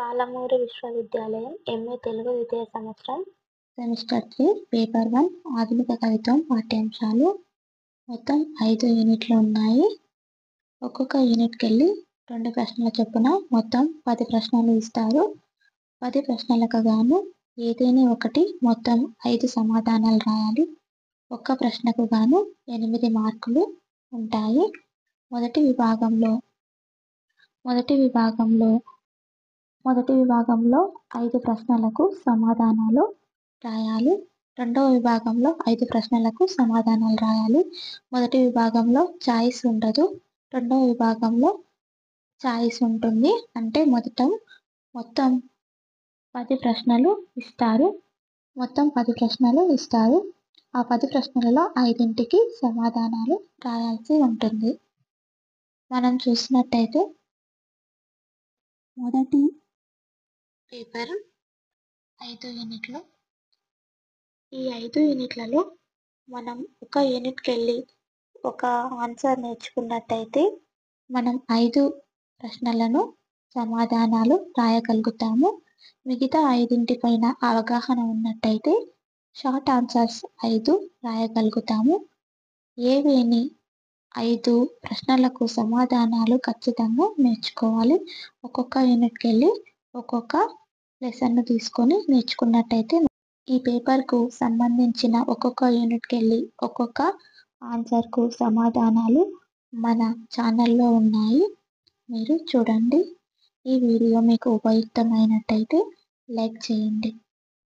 పాలమూరు విశ్వవిద్యాలయం ఎంఏ తెలుగు ద్వితీయ సంవత్సరం సెమిస్టర్ 3 పేపర్ 1 ఆధునిక కవిత్వం పాఠ్యాంశాలు. మొత్తం 5 యూనిట్లు ఉన్నాయి. ఒక్కొక్క యూనిట్కి వెళ్ళి 2 ప్రశ్నల చొప్పున మొత్తం 10 ప్రశ్నలు ఇస్తారు. 10 ప్రశ్నలకు గాను ఏదైనా ఒకటి మొత్తం 5 సమాధానాలు రాయాలి. ఒక్క ప్రశ్నకు గాను 8 మార్కులు ఉంటాయి. మొదటి విభాగంలో 5 ప్రశ్నలకు సమాధానాలు రాయాలి. రెండవ విభాగంలో 5 ప్రశ్నలకు సమాధానాలు రాయాలి. మొదటి విభాగంలో చాయిస్ ఉండదు. రెండవ విభాగంలో చాయిస్ ఉంటుంది. అంటే మొత్తం 10 ప్రశ్నలు ఇస్తారు. ఆ 10 ప్రశ్నలలో 5ంటికి సమాధానాలు రాయాల్సి ఉంటుంది. మనం చూసినట్టయితే మొదటి పేపర్ 5 యూనిట్లు. ఈ 5 యూనిట్లలో మనం ఒక యూనిట్కి వెళ్ళి ఒక ఆన్సర్ నేర్చుకున్నట్టయితే మనం 5 ప్రశ్నలను సమాధానాలు రాయగలుగుతాము. మిగతా 5ంటిపైన అవగాహన ఉన్నట్టయితే షార్ట్ ఆన్సర్స్ 5 రాయగలుగుతాము. ఏవేని 5 ప్రశ్నలకు సమాధానాలు ఖచ్చితంగా నేర్చుకోవాలి. ఒక్కొక్క యూనిట్కి వెళ్ళి ఒక్కొక్క లెసన్ను తీసుకొని నేర్చుకున్నట్టయితే ఈ పేపర్కు సంబంధించిన ఒక్కొక్క యూనిట్కి వెళ్ళి ఒక్కొక్క ఆన్సర్కు సమాధానాలు మన ఛానల్లో ఉన్నాయి. మీరు చూడండి. ఈ వీడియో మీకు ఉపయుక్తమైనట్టయితే లైక్ చేయండి.